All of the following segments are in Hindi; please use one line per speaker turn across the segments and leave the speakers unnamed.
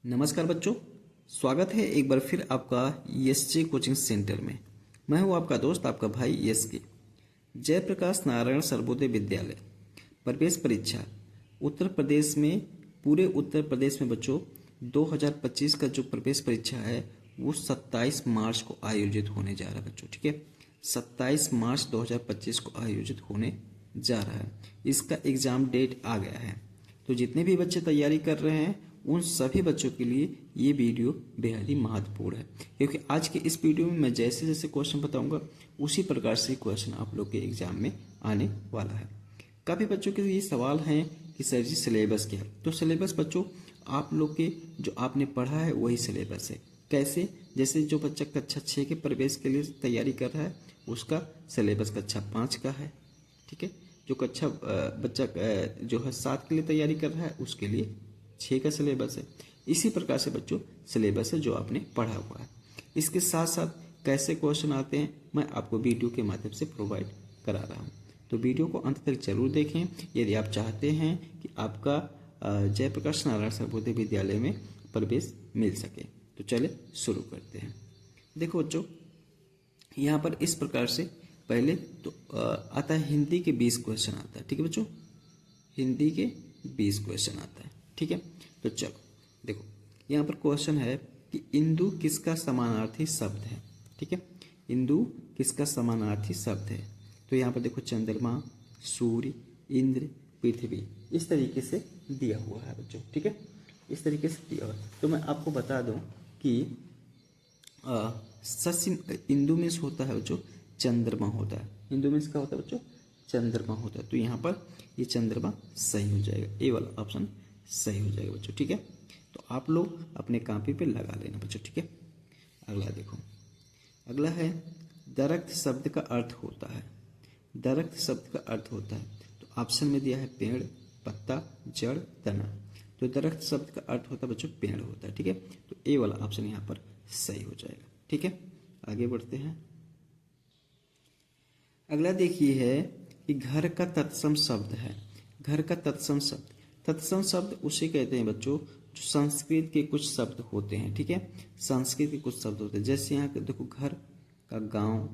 नमस्कार बच्चों, स्वागत है एक बार फिर आपका एसजे कोचिंग सेंटर में। मैं हूं आपका दोस्त, आपका भाई एस के। जयप्रकाश नारायण सर्वोदय विद्यालय प्रवेश परीक्षा उत्तर प्रदेश में, पूरे उत्तर प्रदेश में बच्चों 2025 का जो प्रवेश परीक्षा है वो 27 मार्च को आयोजित होने जा रहा है बच्चों। ठीक है, 27 मार्च 2025 को आयोजित होने जा रहा है। इसका एग्जाम डेट आ गया है, तो जितने भी बच्चे तैयारी कर रहे हैं उन सभी बच्चों के लिए ये वीडियो बेहद ही महत्वपूर्ण है, क्योंकि आज के इस वीडियो में मैं जैसे जैसे क्वेश्चन बताऊंगा उसी प्रकार से क्वेश्चन आप लोग के एग्जाम में आने वाला है। काफ़ी बच्चों के ये सवाल हैं कि सर जी सिलेबस क्या है। तो सिलेबस बच्चों आप लोग के जो आपने पढ़ा है वही सिलेबस है। कैसे? जैसे जो बच्चा कक्षा 6 के प्रवेश के लिए तैयारी कर रहा है उसका सिलेबस कक्षा 5 का है। ठीक है, जो कक्षा बच्चा जो है 7 के लिए तैयारी कर रहा है उसके लिए 6 का सिलेबस है। इसी प्रकार से बच्चों सिलेबस है जो आपने पढ़ा हुआ है। इसके साथ साथ कैसे क्वेश्चन आते हैं मैं आपको वीडियो के माध्यम से प्रोवाइड करा रहा हूँ, तो वीडियो को अंत तक जरूर देखें यदि आप चाहते हैं कि आपका जयप्रकाश नारायण सर्वोदय विद्यालय में प्रवेश मिल सके। तो चले शुरू करते हैं। देखो बच्चों, यहाँ पर इस प्रकार से पहले तो आता है हिंदी के 20 क्वेश्चन आता है। ठीक है बच्चों, हिंदी के 20 क्वेश्चन आता है। ठीक है, तो चलो देखो यहाँ पर क्वेश्चन है कि इंदु किसका समानार्थी शब्द है। ठीक है, इंदु किसका समानार्थी शब्द है। तो यहाँ पर देखो चंद्रमा, सूर्य, इंद्र, पृथ्वी, इस तरीके से दिया हुआ है बच्चों। ठीक है, इस तरीके से दिया हुआ है। तो मैं आपको बता दूं कि इंदु में होता है बच्चों चंद्रमा होता है। इंदु में क्या होता है बच्चों? चंद्रमा होता है। तो यहाँ पर ये चंद्रमा सही हो जाएगा, ए वाला ऑप्शन सही हो जाएगा बच्चों। ठीक है, तो आप लोग अपने कॉपी पे लगा लेना बच्चों। ठीक है, अगला देखो, अगला है दरख्त शब्द का अर्थ होता है। दरख्त शब्द का अर्थ होता है, तो ऑप्शन में दिया है पेड़, पत्ता, जड़, तना। तो दरख्त शब्द का अर्थ होता है बच्चों पेड़ होता है। ठीक है, तो ए वाला ऑप्शन यहाँ पर सही हो जाएगा। ठीक है, आगे बढ़ते हैं। अगला देखिए है कि घर का तत्सम शब्द है। घर का तत्सम शब्द, तत्सम शब्द उसे कहते हैं बच्चों जो संस्कृत के कुछ शब्द होते हैं। ठीक है, संस्कृत के कुछ शब्द होते हैं। जैसे यहाँ देखो घर का गांव,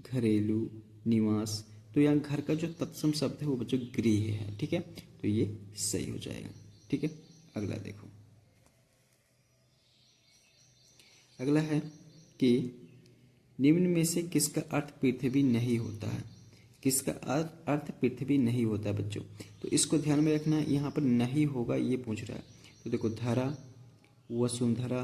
घरेलू, निवास। तो यहाँ घर का जो तत्सम शब्द है वो बच्चों गृह है। ठीक है, तो ये सही हो जाएगा। ठीक है, अगला देखो, अगला है कि निम्न में से किसका अर्थ पृथ्वी नहीं होता है। किसका अर्थ पृथ्वी नहीं होता है बच्चों। तो इसको ध्यान में रखना, यहाँ पर नहीं होगा ये पूछ रहा है। तो देखो धरा, वसुंधरा,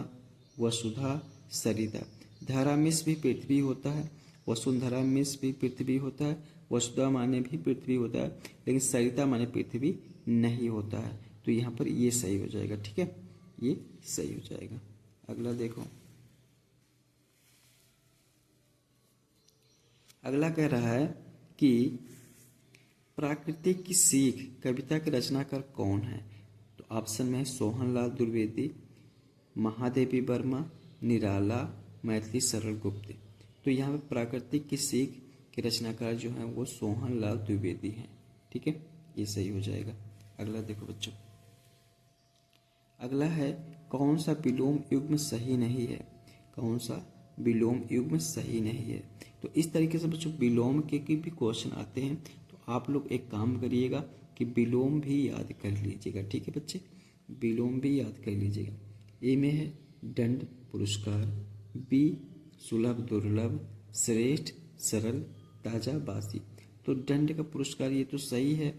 वसुधा, सरिता। धरा में भी पृथ्वी होता है, वसुंधरा में भी पृथ्वी होता है, वसुधा माने भी पृथ्वी होता है, लेकिन सरिता माने पृथ्वी नहीं होता है। तो यहाँ पर ये सही हो जाएगा। ठीक है, ये सही हो जाएगा। अगला देखो, अगला कह रहा है कि प्राकृतिक की सीख कविता के रचनाकार कौन है। तो ऑप्शन में है सोहनलाल द्विवेदी, महादेवी वर्मा, निराला, मैथिली सरल गुप्त। तो यहाँ पे प्राकृतिक की सीख के रचनाकार जो है वो सोहनलाल द्विवेदी हैं। ठीक है, ये सही हो जाएगा। अगला देखो बच्चों, अगला है कौन सा विलोम युग्म सही नहीं है। कौन सा विलोम युग्म सही नहीं है। तो इस तरीके से बच्चों विलोम के भी क्वेश्चन आते हैं, तो आप लोग एक काम करिएगा कि विलोम भी याद कर लीजिएगा। ठीक है बच्चे, विलोम भी याद कर लीजिएगा। ए में है दंड पुरस्कार, बी सुलभ दुर्लभ, श्रेष्ठ सरल, ताजा बासी। तो दंड का पुरस्कार ये तो सही है,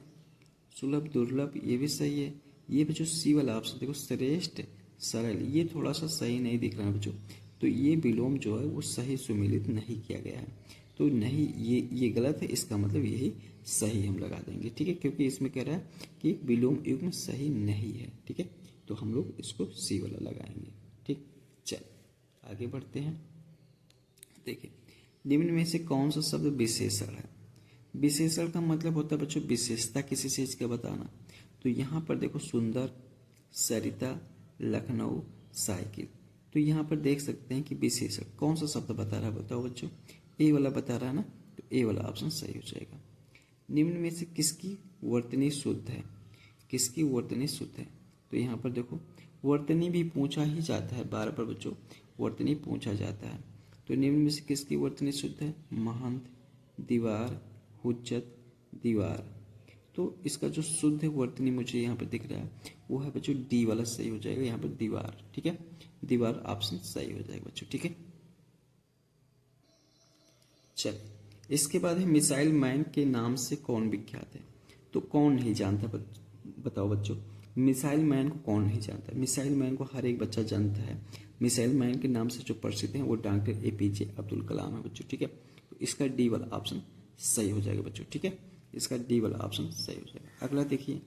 सुलभ दुर्लभ ये भी सही है। ये बच्चों सी वाला ऑप्शन देखो श्रेष्ठ सरल, ये थोड़ा सा सही नहीं दिख रहा है बच्चों। तो ये विलोम जो है वो सही सुमिलित नहीं किया गया है। तो नहीं, ये गलत है, इसका मतलब यही सही हम लगा देंगे। ठीक है, क्योंकि इसमें कह रहा है कि विलोम युग्म सही नहीं है। ठीक है, तो हम लोग इसको सी वाला लगाएंगे। ठीक, चल आगे बढ़ते हैं। देखिए निम्न में से कौन सा शब्द विशेषण है। विशेषण का मतलब होता है बच्चों विशेषता किसी चीज का बताना। तो यहाँ पर देखो सुंदर, सरिता, लखनऊ, साइकिल। तो यहाँ पर देख सकते हैं कि विशेषण कौन सा शब्द बता रहा है, बताओ बच्चों। ए वाला बता रहा है ना, तो ए वाला ऑप्शन सही हो जाएगा। निम्न में से किसकी वर्तनी शुद्ध है। किसकी वर्तनी शुद्ध है। तो यहाँ पर देखो वर्तनी भी पूछा ही जाता है, बार बार बच्चों वर्तनी पूछा जाता है। तो निम्न में से किसकी वर्तनी शुद्ध है? महंत, दीवार, हुज्जत, दीवार। तो इसका जो शुद्ध वर्तनी मुझे यहाँ पर दिख रहा है वो है बच्चों डी वाला सही हो जाएगा, यहाँ पर दीवार। ठीक है, दीवार ऑप्शन सही हो जाएगा बच्चों। ठीक है, चल इसके बाद है मिसाइल मैन के नाम से कौन विख्यात है? तो कौन नहीं जानता बताओ बच्चों, मिसाइल मैन को कौन नहीं जानता? मिसाइल मैन को हर एक बच्चा जानता है। मिसाइल मैन के नाम से जो प्रसिद्ध हैं वो डॉक्टर एपीजे अब्दुल कलाम है बच्चों। ठीक है, तो इसका डी वाला ऑप्शन सही हो जाएगा बच्चों। ठीक है, इसका डी वाला ऑप्शन सही हो जाएगा। अगला देखिए,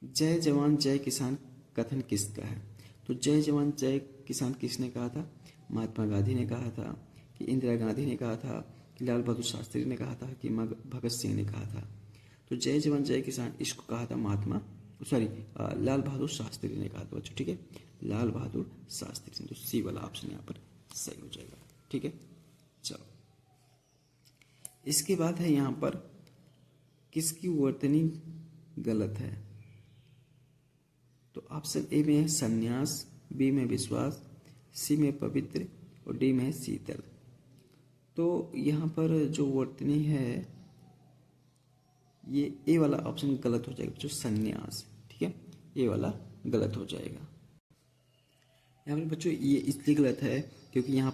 जय जवान जय किसान कथन किसका है? तो जय जवान जय किसान किसने कहा था? महात्मा गांधी ने कहा था, कि इंदिरा गांधी ने कहा था, कि लाल बहादुर शास्त्री ने कहा था, कि भगत सिंह ने कहा था? तो जय जवान जय किसान इसको कहा था लाल बहादुर शास्त्री ने कहा था बच्चों। ठीक है, लाल बहादुर शास्त्री। तो सी वाला ऑप्शन यहाँ पर सही हो जाएगा। ठीक है, चलो इसके बाद है यहाँ पर किसकी वर्तनी गलत है? तो ऑप्शन ए में है संन्यास, बी में विश्वास, सी में पवित्र और डी में है शीतल। तो यहाँ पर जो वर्तनी है ये ए वाला ऑप्शन गलत हो जाएगा, जो संन्यास। ठीक है, ए वाला गलत हो जाएगा। यहाँ पर बच्चों ये इसलिए गलत है क्योंकि यहाँ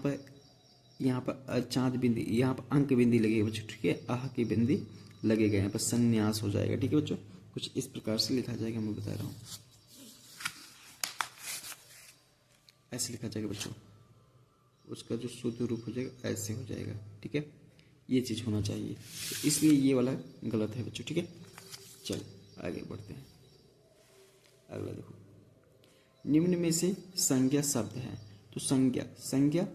पर चांद बिंदी, यहाँ पर अंक बिंदी लगेगी बच्चों। ठीक है, आह की बिंदी लगेगा, यहाँ पर संन्यास हो जाएगा। ठीक है बच्चों, कुछ इस प्रकार से लिखा जाएगा, मैं बता रहा हूँ, ऐसे लिखा जाएगा बच्चों। उसका जो शुद्ध रूप हो जाएगा ऐसे हो जाएगा। ठीक है, ये चीज़ होना चाहिए, तो इसलिए ये वाला गलत है बच्चों। ठीक है, चल आगे बढ़ते हैं। अगला देखो, निम्न में से संज्ञा शब्द है। तो संज्ञा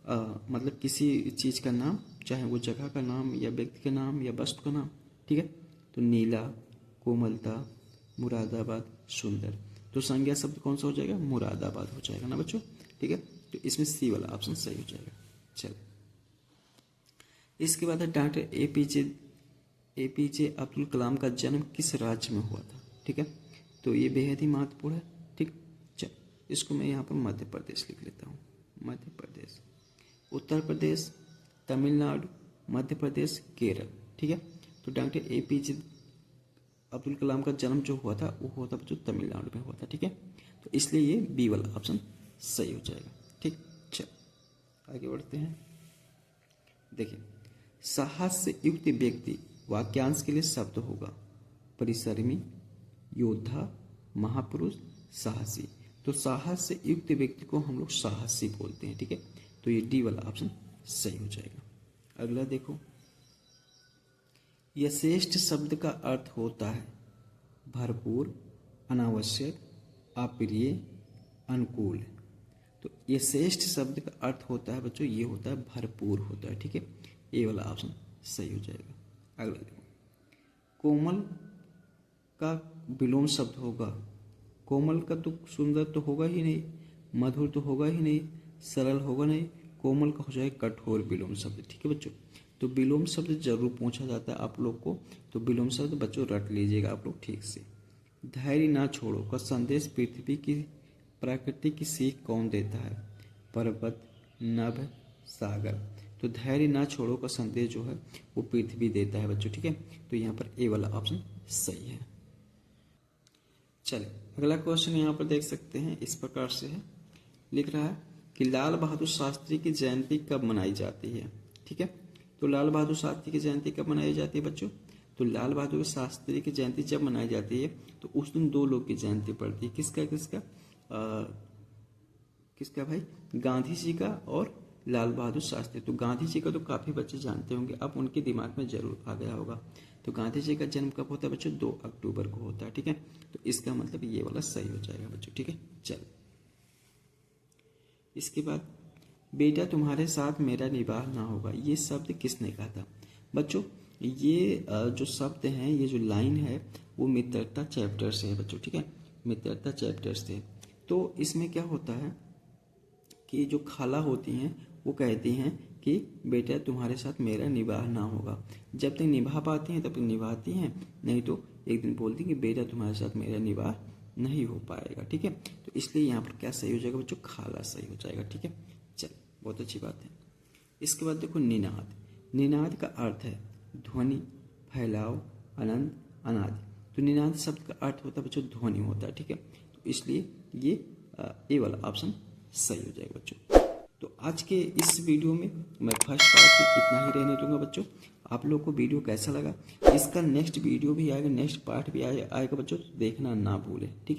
मतलब किसी चीज़ का नाम, चाहे वो जगह का नाम या व्यक्ति का नाम या वस्तु का नाम। ठीक है, तो नीला, कोमलता, मुरादाबाद, सुंदर। तो संज्ञा शब्द कौन सा हो जाएगा? मुरादाबाद हो जाएगा ना बच्चों। ठीक है, तो इसमें सी वाला ऑप्शन सही हो जाएगा। चल इसके बाद है डॉक्टर एपीजे अब्दुल कलाम का जन्म किस राज्य में हुआ था? ठीक है, तो ये बेहद ही महत्वपूर्ण है। ठीक, चल इसको मैं यहाँ पर मध्य प्रदेश लिख लेता हूँ। मध्य प्रदेश, उत्तर प्रदेश, तमिलनाडु, मध्य प्रदेश, केरल। ठीक है, तो डॉक्टर एपीजे अब्दुल कलाम का जन्म जो हुआ था वो हुआ था जो तमिलनाडु में हुआ था। ठीक है, तो इसलिए ये बी वाला ऑप्शन सही हो जाएगा। ठीक, चल आगे बढ़ते हैं। देखिए, साहस से युक्त व्यक्ति वाक्यांश के लिए शब्द होगा परिश्रमी, योद्धा, महापुरुष, साहसी। तो साहस से युक्त व्यक्ति को हम लोग साहसी बोलते हैं। ठीक है, तो ये डी वाला ऑप्शन सही हो जाएगा। अगला देखो, यथेष्ट शब्द का अर्थ होता है भरपूर, अनावश्यक, अप्रिय, अनुकूल। तो यथेष्ट शब्द का अर्थ होता है बच्चों, ये होता है भरपूर होता है। ठीक है, ये वाला ऑप्शन सही हो जाएगा। अगला देखो, कोमल का विलोम शब्द होगा। कोमल का तो सुंदर तो होगा ही नहीं, मधुर तो होगा ही नहीं, सरल होगा नहीं, कोमल का हो जाएगा कठोर विलोम शब्द। ठीक है बच्चों, तो विलोम शब्द जरूर पूछा जाता है आप लोग को, तो विलोम शब्द बच्चों रट लीजिएगा आप लोग ठीक से। धैर्य ना छोड़ो का संदेश पृथ्वी की प्रकृति की सीख कौन देता है? पर्वत, नभ, सागर। तो धैर्य ना छोड़ो का संदेश जो है वो पृथ्वी देता है बच्चों। ठीक है, तो यहाँ पर ए वाला ऑप्शन सही है। चले अगला क्वेश्चन यहाँ पर देख सकते हैं, इस प्रकार से है, लिख रहा है कि लाल बहादुर शास्त्री की जयंती कब मनाई जाती है? ठीक है, तो लाल बहादुर शास्त्री की जयंती कब मनाई जाती है बच्चों? तो लाल बहादुर शास्त्री की जयंती जब मनाई जाती है तो उस दिन दो लोग की जयंती पड़ती है। किसका भाई? गांधी जी का और लाल बहादुर शास्त्री। तो गांधी जी का तो काफी बच्चे जानते होंगे, अब उनके दिमाग में जरूर आ गया होगा। तो गांधी जी का जन्म कब होता है बच्चों? 2 अक्टूबर को होता है। ठीक है, तो इसका मतलब ये वाला सही हो जाएगा बच्चों। ठीक है, चल इसके बाद बेटा तुम्हारे साथ मेरा निबाह ना होगा, ये शब्द किसने कहा था बच्चों? ये जो शब्द हैं, ये जो लाइन है वो मित्रता चैप्टर से है बच्चों। ठीक है, मित्रता चैप्टर से। तो इसमें क्या होता है कि जो खाला होती हैं वो कहती हैं कि बेटा तुम्हारे साथ मेरा निबाह ना होगा। जब तक निभा पाती हैं तब तक निभाती हैं, नहीं तो एक दिन बोलती कि बेटा तुम्हारे साथ मेरा निबाह नहीं हो पाएगा। ठीक है, तो इसलिए यहाँ पर क्या सही हो जाएगा बच्चों, खाला सही हो जाएगा। ठीक है, चलिए बहुत अच्छी बात है। इसके बाद देखो निनाद। निनाद का अर्थ है ध्वनि, फैलाव, आनंद, अनाद। तो निनाद शब्द का अर्थ होता है बच्चों ध्वनि होता है। ठीक है, तो इसलिए ये ए वाला ऑप्शन सही हो जाएगा बच्चों। तो आज के इस वीडियो में मैं फर्स्ट पार्ट में इतना ही रहने दूंगा बच्चों। आप लोगों को वीडियो कैसा लगा, इसका नेक्स्ट वीडियो भी आएगा, नेक्स्ट पार्ट भी आएगा बच्चों, तो देखना ना भूलें। ठीक है।